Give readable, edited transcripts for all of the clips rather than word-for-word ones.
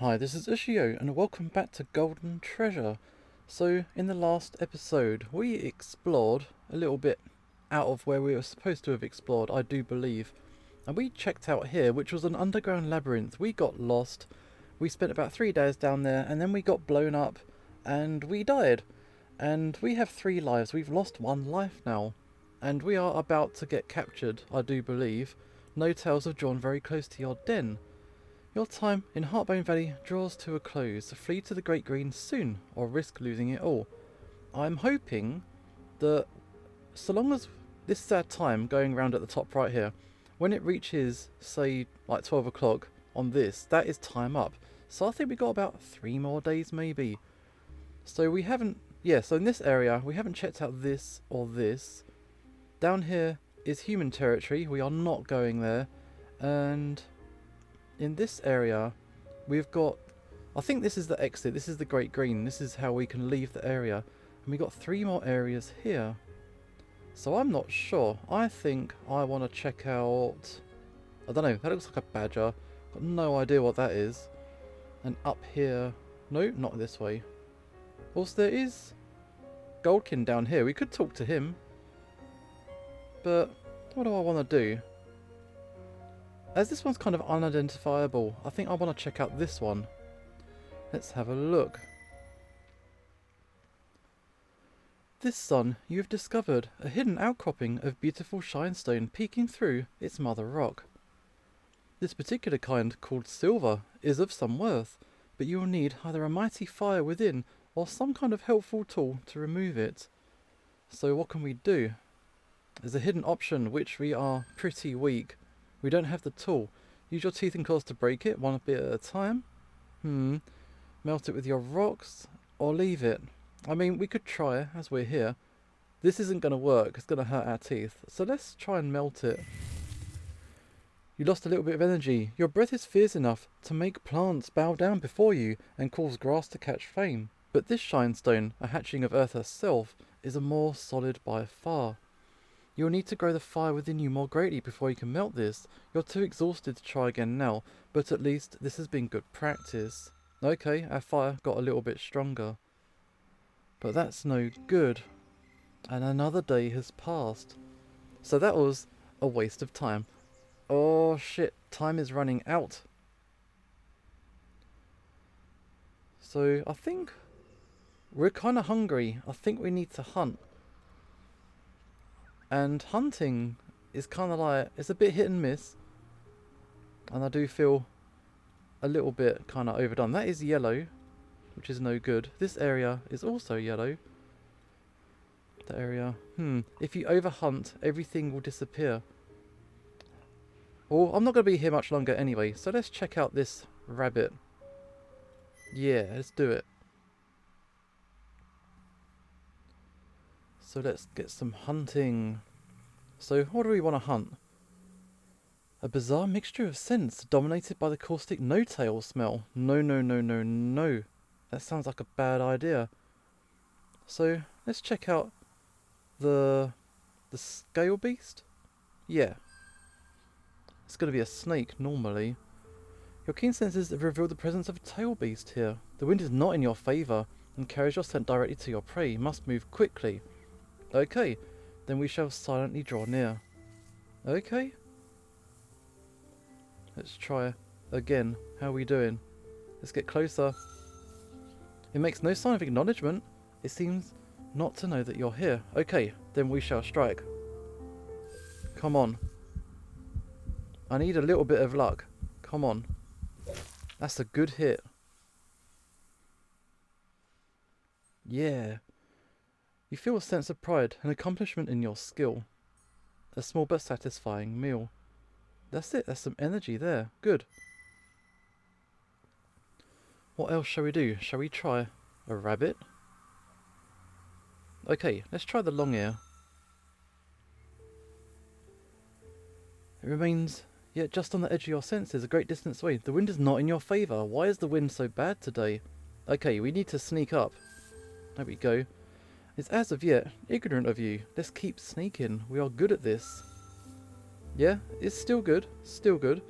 Hi, this is Ushio, and welcome back to Golden Treasure. So, in the last episode, we explored a little bit out of where we were supposed to have explored, I do believe. And we checked out here, which was an underground labyrinth. We got lost, we spent about 3 days down there, and then we got blown up, and we died. And we have 3 lives, we've lost 1 life now. And we are about to get captured, I do believe. No tales have drawn very close to your den. Your time in Heartbone Valley draws to a close. Flee to the Great Green soon, or risk losing it all. I'm hoping that so long as this is our time going around at the top right here, when it reaches, say, like 12 o'clock on this, that is time up. So I think we got about 3 more days maybe. So we haven't, so in this area, we haven't checked out this or this. Down here is human territory, we are not going there. And in this area, we've got, I think this is the exit, this is the Great Green, this is how we can leave the area. And we got 3 more areas here. So I'm not sure. I think I want to check out, I don't know, that looks like a badger. Got no idea what that is. And up here, no, not this way. Also there is Goldkin down here, we could talk to him. But what do I want to do? As this one's kind of unidentifiable, I think I want to check out this one. Let's have a look. This sun, you have discovered a hidden outcropping of beautiful shinestone peeking through its mother rock. This particular kind, called silver, is of some worth, but you will need either a mighty fire within or some kind of helpful tool to remove it. So what can we do? There's a hidden option which we are pretty weak. We don't have the tool. Use your teeth and claws to break it, one bit at a time. Melt it with your rocks, or leave it. I mean, we could try, as we're here. This isn't going to work, it's going to hurt our teeth. So let's try and melt it. You lost a little bit of energy. Your breath is fierce enough to make plants bow down before you and cause grass to catch flame. But this shinestone, a hatching of Earth herself, is a more solid by far. You will need to grow the fire within you more greatly before you can melt this. You're too exhausted to try again now, but at least this has been good practice. Okay, our fire got a little bit stronger. But that's no good. And another day has passed. So that was a waste of time. Oh shit, time is running out. So I think we're kind of hungry. I think we need to hunt. And hunting is kind of like, it's a bit hit and miss. And I do feel a little bit kind of overdone. That is yellow, which is no good. This area is also yellow. That area, if you overhunt, everything will disappear. Well, I'm not going to be here much longer anyway, so let's check out this rabbit. Yeah, let's do it. So let's get some hunting. So what do we want to hunt? A bizarre mixture of scents dominated by the caustic no-tail smell. No, no, no, no, no. That sounds like a bad idea. So let's check out the scale beast. Yeah. It's going to be a snake normally. Your keen senses have revealed the presence of a tail beast here. The wind is not in your favour and carries your scent directly to your prey. You must move quickly. Okay, then we shall silently draw near. Okay. Let's try again. How are we doing? Let's get closer. It makes no sign of acknowledgement. It seems not to know that you're here. Okay, then we shall strike. Come on. I need a little bit of luck. Come on. That's a good hit. Yeah. You feel a sense of pride and accomplishment in your skill. A small but satisfying meal. That's it, there's some energy there. Good. What else shall we do? Shall we try a rabbit? Okay, let's try the long ear. It remains yet just on the edge of your senses, a great distance away. The wind is not in your favour. Why is the wind so bad today? Okay, we need to sneak up. There we go. It's as of yet ignorant of you. Let's keep sneaking. We are good at this. Yeah, it's still good. Still good.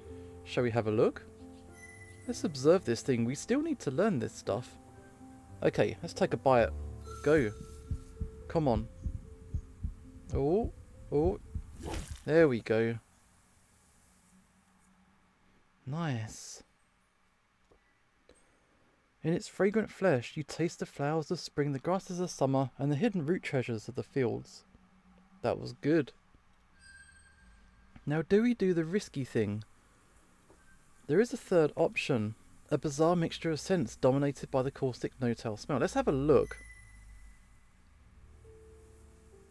Shall we have a look? Let's observe this thing. We still need to learn this stuff. Okay, let's take a bite. Go. Come on. Oh, oh. There we go. Nice. In its fragrant flesh, you taste the flowers of spring, the grasses of summer, and the hidden root treasures of the fields. That was good. Now, do we do the risky thing? There is a third option. A bizarre mixture of scents dominated by the caustic no-tail smell. Let's have a look.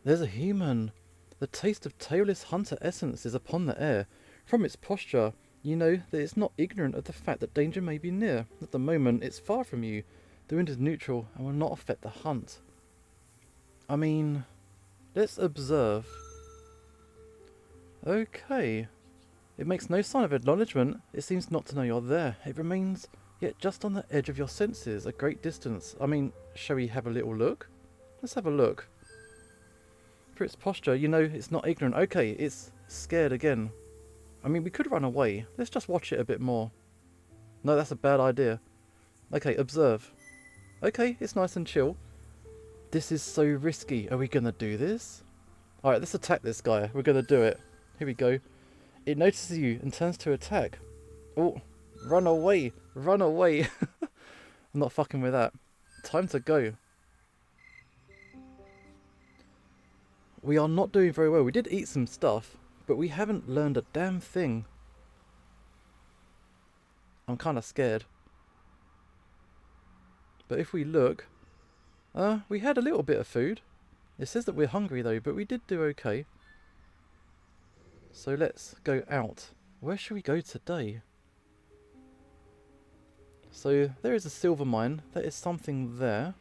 There's a human. The taste of tailless hunter essence is upon the air. From its posture, you know that it's not ignorant of the fact that danger may be near. At the moment, it's far from you. The wind is neutral and will not affect the hunt. I mean, let's observe. Okay. It makes no sign of acknowledgement. It seems not to know you're there. It remains yet just on the edge of your senses, a great distance. I mean, shall we have a little look? Let's have a look. For its posture, you know it's not ignorant. Okay, it's scared again. I mean, we could run away. Let's just watch it a bit more. No, that's a bad idea. Okay, observe. Okay, it's nice and chill. This is so risky. Are we going to do this? Alright, let's attack this guy. We're going to do it. Here we go. It notices you and turns to attack. Oh, run away. Run away. I'm not fucking with that. Time to go. We are not doing very well. We did eat some stuff, but we haven't learned a damn thing. I'm kind of scared. But if we look, we had a little bit of food. It says that we're hungry though, but we did do okay. So let's go out. Where should we go today? So there is a silver mine. There is something there.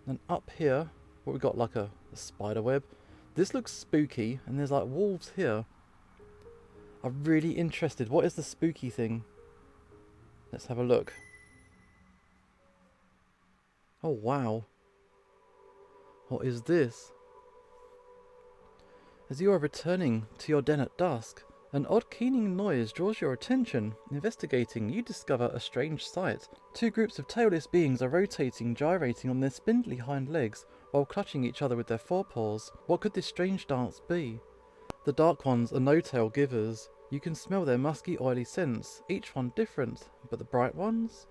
And up here, what we got, like a spider web. This looks spooky, and there's like wolves here. I'm really interested. What is the spooky thing? Let's have a look. Oh wow. What is this? As you are returning to your den at dusk, an odd keening noise draws your attention. Investigating, you discover a strange sight. Two groups of tailless beings are rotating, gyrating on their spindly hind legs, while clutching each other with their forepaws. What could this strange dance be? The dark ones are no-tail givers. You can smell their musky, oily scents, each one different. But the bright ones?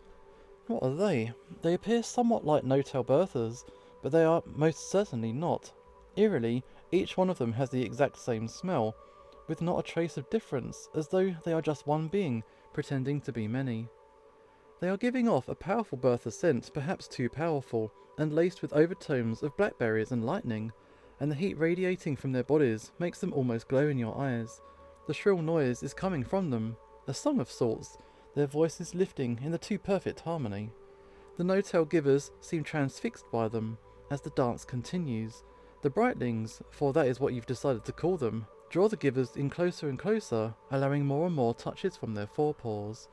What are they? They appear somewhat like no-tail Berthas, but they are most certainly not. Eerily, each one of them has the exact same smell, with not a trace of difference, as though they are just one being, pretending to be many. They are giving off a powerful Bertha scent, perhaps too powerful, and laced with overtones of blackberries and lightning, and the heat radiating from their bodies makes them almost glow in your eyes. The shrill noise is coming from them, a song of sorts, their voices lifting in the too perfect harmony. The no-tail givers seem transfixed by them, as the dance continues. The brightlings, for that is what you've decided to call them, draw the givers in closer and closer, allowing more and more touches from their forepaws.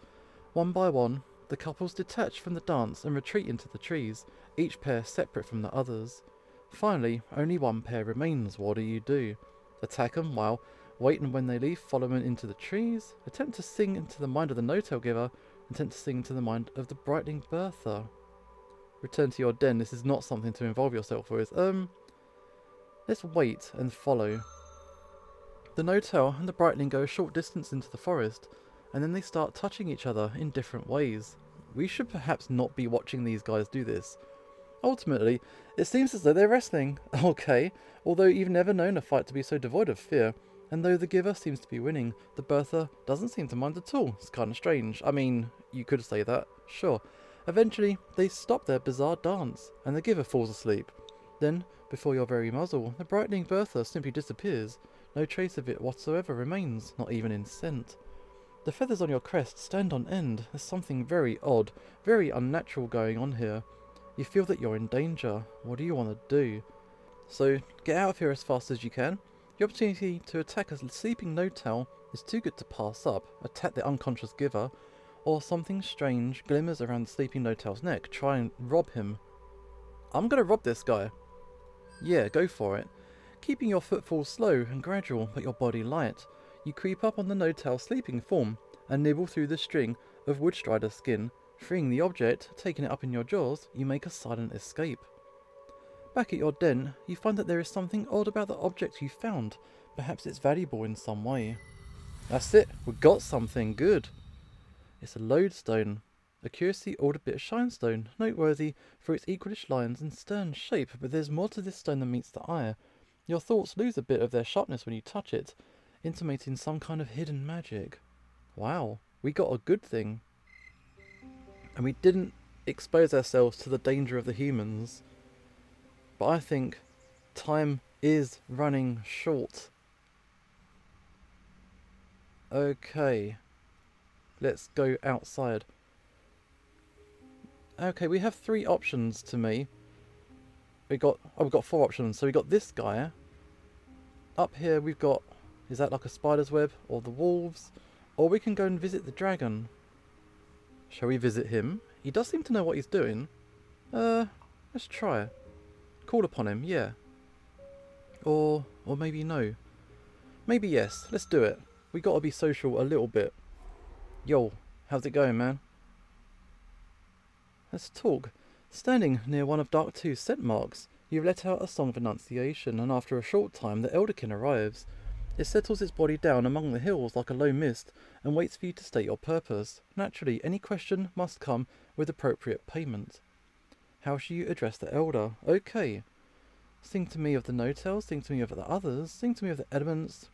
One by one, the couples detach from the dance and retreat into the trees, each pair separate from the others. Finally, only one pair remains. What do? Attack them while, wait, and when they leave, follow them into the trees? Attempt to sing into the mind of the no-tail giver, attempt to sing into the mind of the brightling Bertha. Return to your den. This is not something to involve yourself with. Let's wait and follow. The no-tail and the brightling go a short distance into the forest, and then they start touching each other in different ways. We should perhaps not be watching these guys do this. Ultimately, it seems as though they're wrestling. Okay, although you've never known a fight to be so devoid of fear, and though the giver seems to be winning, the Bertha doesn't seem to mind at all. It's kind of strange. I mean, you could say that, sure. Eventually, they stop their bizarre dance, and the giver falls asleep. Then, before your very muzzle, the brightening Bertha simply disappears. No trace of it whatsoever remains, not even in scent. The feathers on your crest stand on end. There's something very odd, very unnatural going on here. You feel that you're in danger. What do you want to do? So, get out of here as fast as you can. The opportunity to attack a sleeping no-tail is too good to pass up. Attack the unconscious giver, or something strange glimmers around the sleeping no-tail's neck. Try and rob him. I'm gonna rob this guy. Yeah, go for it. Keeping your footfall slow and gradual, but your body light, you creep up on the no-tail sleeping form and nibble through the string of Woodstrider skin. Freeing the object, taking it up in your jaws, you make a silent escape. Back at your den, you find that there is something odd about the object you found. Perhaps it's valuable in some way. That's it, we got something good. It's a lodestone. Accuracy ordered bit of shinestone, noteworthy for its equalish lines and stern shape, but there's more to this stone than meets the eye. Your thoughts lose a bit of their sharpness when you touch it, intimating some kind of hidden magic. Wow, we got a good thing. And we didn't expose ourselves to the danger of the humans. But I think time is running short. Okay. Let's go outside. Okay, we have 3 options to me. We've got 4 options. So we got this guy. Up here we've got, is that like a spider's web? Or the wolves? Or we can go and visit the dragon. Shall we visit him? He does seem to know what he's doing. Let's try. Call upon him, yeah. Or maybe no. Maybe yes, let's do it. We gotta be social a little bit. Yo, how's it going, man? Let's talk. Standing near one of Dark Tooth's scent marks, you've let out a song of annunciation, and after a short time the Elderkin arrives. It settles its body down among the hills like a low mist, and waits for you to state your purpose. Naturally, any question must come with appropriate payment. How shall you address the Elder? Okay. Sing to me of the no-tells, sing to me of the others, sing to me of the elements.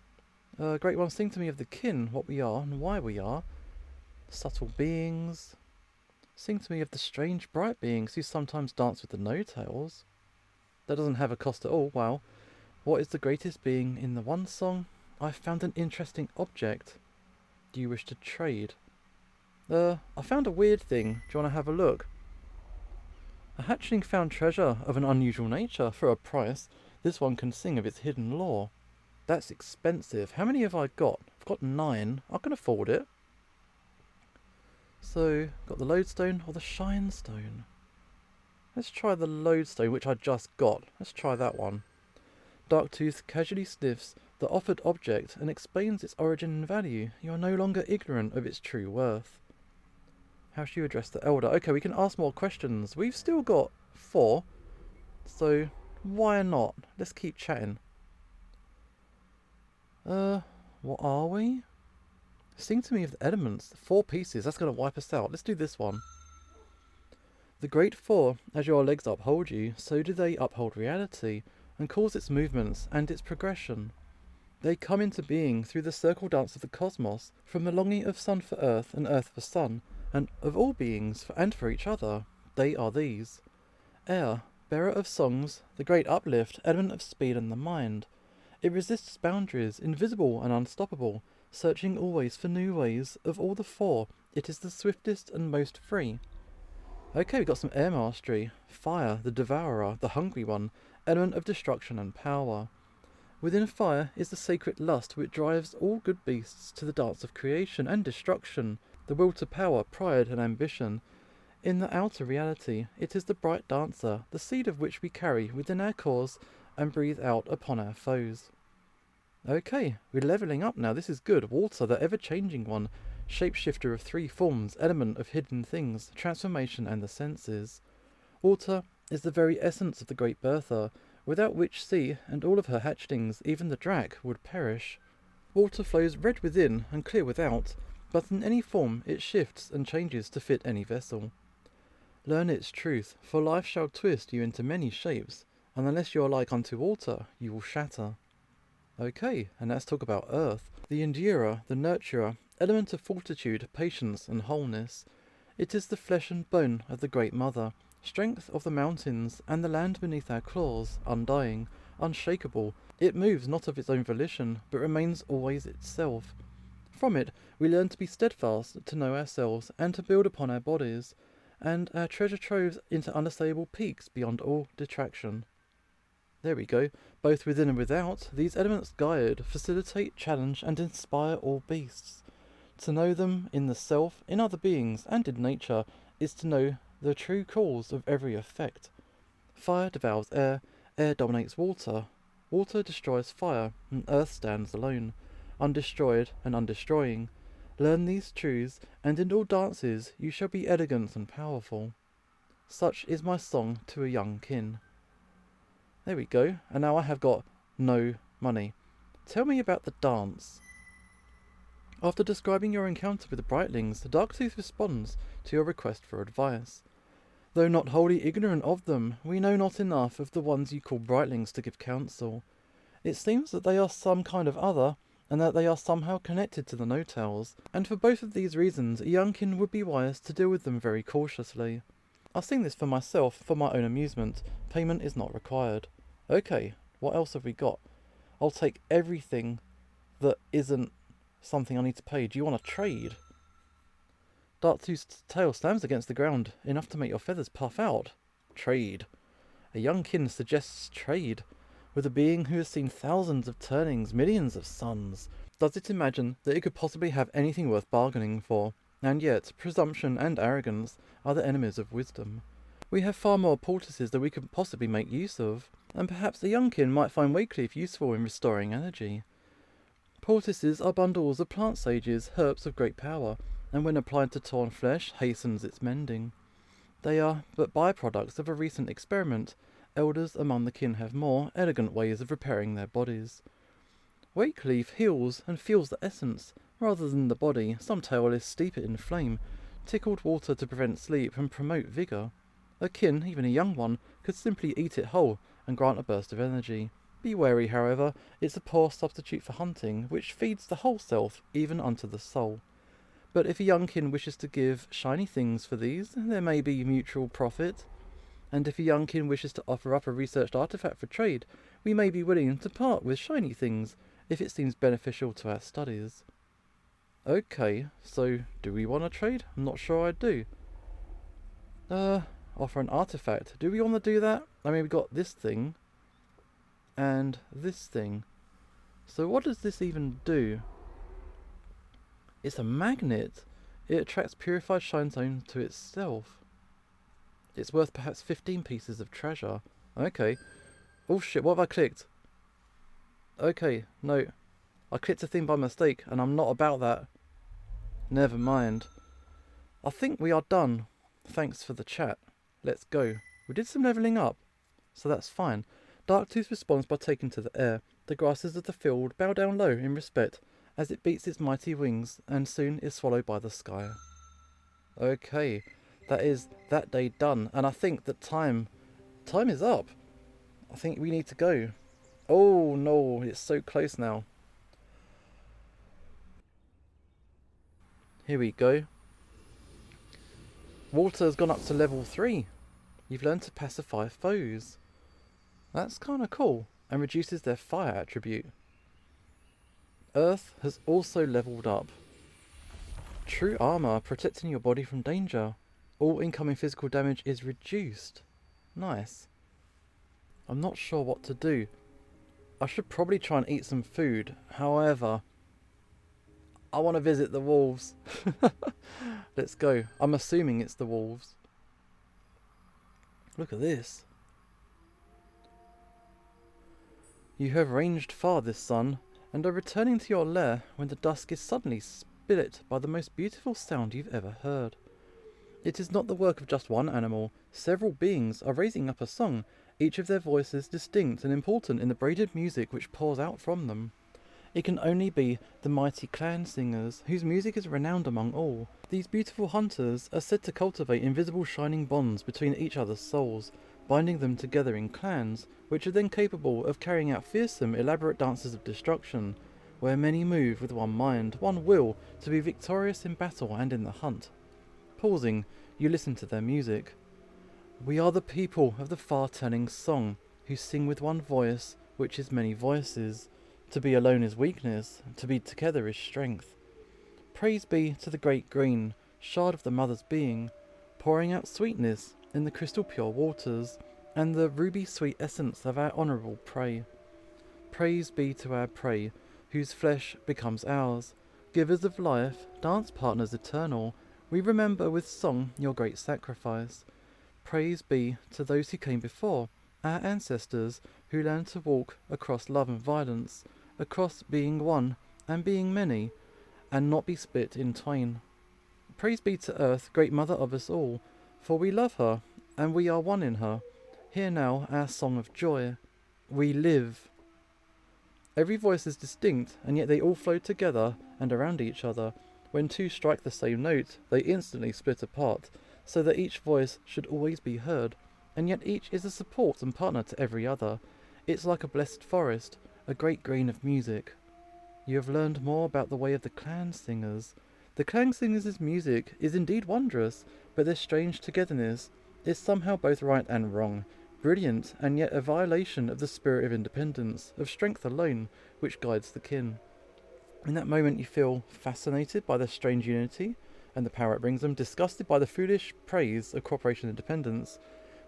Great one, sing to me of the kin, what we are and why we are. Subtle beings. Sing to me of the strange bright beings who sometimes dance with the no-tails. That doesn't have a cost at all, wow. What is the greatest being in the one song? I found an interesting object. Do you wish to trade? I found a weird thing. Do you want to have a look? A hatchling found treasure of an unusual nature. For a price, this one can sing of its hidden lore. That's expensive. How many have I got? I've got 9. I can afford it. So, got the lodestone or the shinestone? Let's try the lodestone, which I just got. Let's try that one. Darktooth casually sniffs the offered object and explains its origin and value. You are no longer ignorant of its true worth. How should you address the Elder? Okay, we can ask more questions. We've still got 4, so why not? Let's keep chatting. What are we? Sing to me of the elements. 4 pieces. That's going to wipe us out. Let's do this one. The great 4, as your legs uphold you, so do they uphold reality, and cause its movements and its progression. They come into being through the circle dance of the cosmos, from the longing of sun for earth and earth for sun, and of all beings and for each other. They are these. Air, bearer of songs, the great uplift, element of speed and the mind. It resists boundaries, invisible and unstoppable, searching always for new ways. Of all the 4, it is the swiftest and most free. Okay, we got some air mastery. Fire, the devourer, the hungry one, element of destruction and power. Within fire is the sacred lust which drives all good beasts to the dance of creation and destruction, the will to power, pride and ambition. In the outer reality, it is the bright dancer, the seed of which we carry within our cores and breathe out upon our foes. Okay, we're levelling up now, this is good. Water, the ever-changing one, shapeshifter of 3 forms, element of hidden things, transformation and the senses. Water is the very essence of the Great Bertha, without which sea and all of her hatchlings, even the Drac, would perish. Water flows red within and clear without, but in any form it shifts and changes to fit any vessel. Learn its truth, for life shall twist you into many shapes, and unless you are like unto water, you will shatter. Okay, and let's talk about Earth, the endurer, the nurturer, element of fortitude, patience and wholeness. It is the flesh and bone of the Great Mother, strength of the mountains and the land beneath our claws, undying, unshakable. It moves not of its own volition, but remains always itself. From it we learn to be steadfast, to know ourselves, and to build upon our bodies, and our treasure troves into unassailable peaks beyond all detraction. There we go. Both within and without, these elements guide, facilitate, challenge, and inspire all beasts. To know them in the self, in other beings, and in nature, is to know the true cause of every effect. Fire devours air, air dominates water, water destroys fire, and earth stands alone, undestroyed and undestroying. Learn these truths, and in all dances you shall be elegant and powerful. Such is my song to a young kin. There we go, and now I have got no money. Tell me about the dance. After describing your encounter with the Brightlings, the Darktooth responds to your request for advice. Though not wholly ignorant of them, we know not enough of the ones you call Brightlings to give counsel. It seems that they are some kind of other, and that they are somehow connected to the No-Tales, and for both of these reasons a youngkin would be wise to deal with them very cautiously. I'll sing this for myself, for my own amusement. Payment is not required. Okay, what else have we got? I'll take everything that isn't something I need to pay. Do you want to trade? Darktooth's tail slams against the ground, enough to make your feathers puff out. Trade. A youngkin suggests trade. With a being who has seen thousands of turnings, millions of suns, does it imagine that it could possibly have anything worth bargaining for? And yet, presumption and arrogance are the enemies of wisdom. We have far more poultices than we could possibly make use of, and perhaps the youngkin might find Waycleaf useful in restoring energy. Poultices are bundles of plant sages, herbs of great power, and when applied to torn flesh, hastens its mending. They are but byproducts of a recent experiment. Elders among the kin have more elegant ways of repairing their bodies. Waycleaf heals and feels the essence, rather than the body. Some tailists steep it in flame, tickled water to prevent sleep and promote vigour. A kin, even a young one, could simply eat it whole and grant a burst of energy. Be wary, however, it's a poor substitute for hunting, which feeds the whole self, even unto the soul. But if a youngkin wishes to give shiny things for these, there may be mutual profit. And if a youngkin wishes to offer up a researched artifact for trade, we may be willing to part with shiny things, if it seems beneficial to our studies. Okay, so do we want to trade? I'm not sure I do. Offer an artifact. Do we want to do that? I mean, we got this thing, and this thing. So what does this even do? It's a magnet. It attracts purified shinestone to itself. It's worth perhaps 15 pieces of treasure. Okay. Oh shit, what have I clicked? Okay, no. I clicked a thing by mistake, and I'm not about that. Never mind. I think we are done. Thanks for the chat. Let's go. We did some levelling up, so that's fine. Darktooth responds by taking to the air. The grasses of the field bow down low in respect, as it beats its mighty wings, and soon is swallowed by the sky. Okay. That is that day done, and I think that time is up. I think we need to go. Oh no, it's so close now. Here we go. Water has gone up to level 3. You've learned to pacify foes. That's kind of cool, and reduces their fire attribute. Earth has also leveled up. True armor, protecting your body from danger. All incoming physical damage is reduced. Nice. I'm not sure what to do. I should probably try and eat some food. However, I want to visit the wolves. Let's go. I'm assuming it's the wolves. Look at this. You have ranged far this sun, and are returning to your lair when the dusk is suddenly split by the most beautiful sound you've ever heard. It is not the work of just one animal. Several beings are raising up a song, each of their voices distinct and important in the braided music which pours out from them. It can only be the mighty clan singers, whose music is renowned among all. These beautiful hunters are said to cultivate invisible shining bonds between each other's souls, binding them together in clans, which are then capable of carrying out fearsome, elaborate dances of destruction, where many move with one mind, one will, to be victorious in battle and in the hunt. Pausing, you listen to their music. We are the people of the far-turning song, who sing with one voice, which is many voices. To be alone is weakness, to be together is strength. Praise be to the great green, shard of the mother's being, pouring out sweetness in the crystal pure waters, and the ruby sweet essence of our honourable prey. Praise be to our prey, whose flesh becomes ours, givers of life, dance partners eternal. We remember with song your great sacrifice. Praise be to those who came before, our ancestors, who learned to walk across love and violence, across being one and being many, and not be split in twain. Praise be to Earth, great mother of us all, for we love her, and we are one in her. Hear now our song of joy. We live. Every voice is distinct, and yet they all flow together and around each other. When two strike the same note, they instantly split apart, so that each voice should always be heard, and yet each is a support and partner to every other. It's like a blessed forest, a great grain of music. You have learned more about the way of the clan singers. The clan singers' music is indeed wondrous, but their strange togetherness is somehow both right and wrong, brilliant and yet a violation of the spirit of independence, of strength alone, which guides the kin. In that moment you feel fascinated by their strange unity and the power it brings them, disgusted by the foolish praise of cooperation and independence,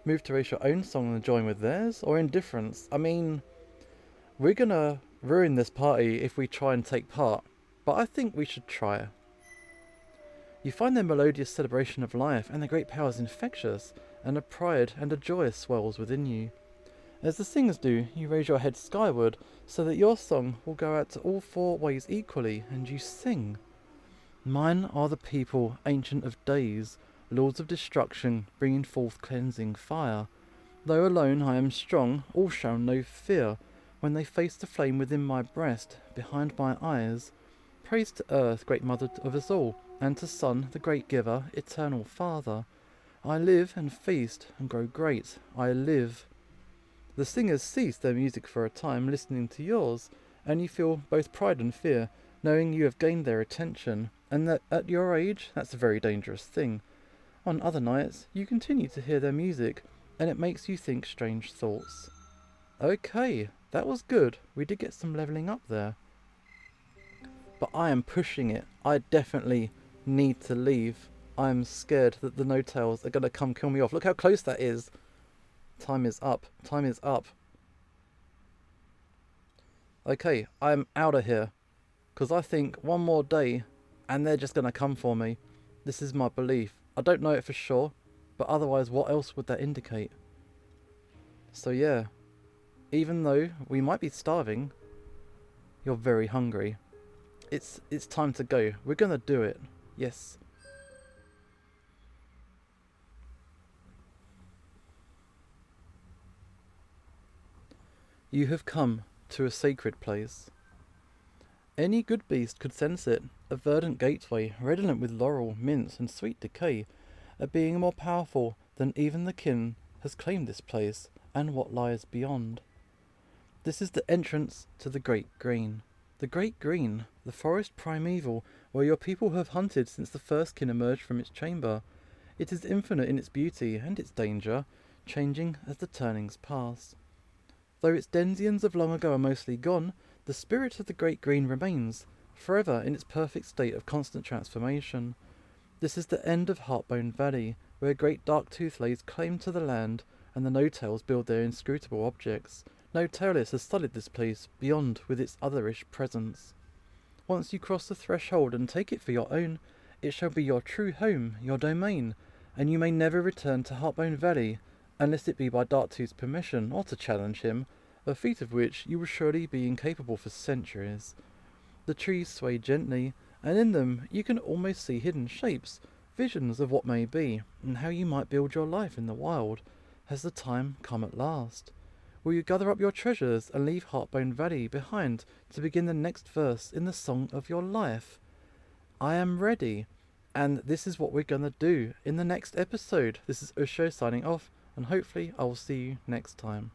moved to raise your own song and join with theirs, or indifference. I mean, we're gonna ruin this party if we try and take part, but I think we should try. You find their melodious celebration of life and their great powers infectious, and a pride and a joy swells within you. As the singers do, you raise your head skyward, so that your song will go out to all four ways equally, and you sing. Mine are the people, ancient of days, lords of destruction, bringing forth cleansing fire. Though alone I am strong, all shall know fear, when they face the flame within my breast, behind my eyes. Praise to Earth, great mother of us all, and to Sun, the great giver, eternal Father. I live and feast and grow great. I live. The singers cease their music for a time, listening to yours, and you feel both pride and fear, knowing you have gained their attention, and that at your age, that's a very dangerous thing. On other nights, you continue to hear their music, and it makes you think strange thoughts. Okay, that was good. We did get some levelling up there. But I am pushing it. I definitely need to leave. I'm scared that the no-tails are going to come kill me off. Look how close that is. Time is up. Time is up. Okay, I'm out of here. Because I think one more day and they're just going to come for me. This is my belief. I don't know it for sure, but otherwise what else would that indicate? So yeah, even though we might be starving, you're very hungry. It's time to go. We're going to do it. Yes. You have come to a sacred place. Any good beast could sense it, a verdant gateway, redolent with laurel, mint, and sweet decay. A being more powerful than even the kin has claimed this place, and what lies beyond. This is the entrance to the Great Green. The Great Green, the forest primeval, where your people have hunted since the first kin emerged from its chamber. It is infinite in its beauty and its danger, changing as the turnings pass. Though its denizens of long ago are mostly gone, the spirit of the Great Green remains, forever in its perfect state of constant transformation. This is the end of Heartbone Valley, where great dark tooth lays claim to the land, and the no-tails build their inscrutable objects. No-tailless has studied this place beyond with its otherish presence. Once you cross the threshold and take it for your own, it shall be your true home, your domain, and you may never return to Heartbone Valley, unless it be by Darktooth's permission, or to challenge him, a feat of which you will surely be incapable for centuries. The trees sway gently, and in them you can almost see hidden shapes, visions of what may be, and how you might build your life in the wild. Has the time come at last? Will you gather up your treasures and leave Heartbone Valley behind to begin the next verse in the song of your life? I am ready, and this is what we're gonna do in the next episode. This is Usho signing off, and hopefully I will see you next time.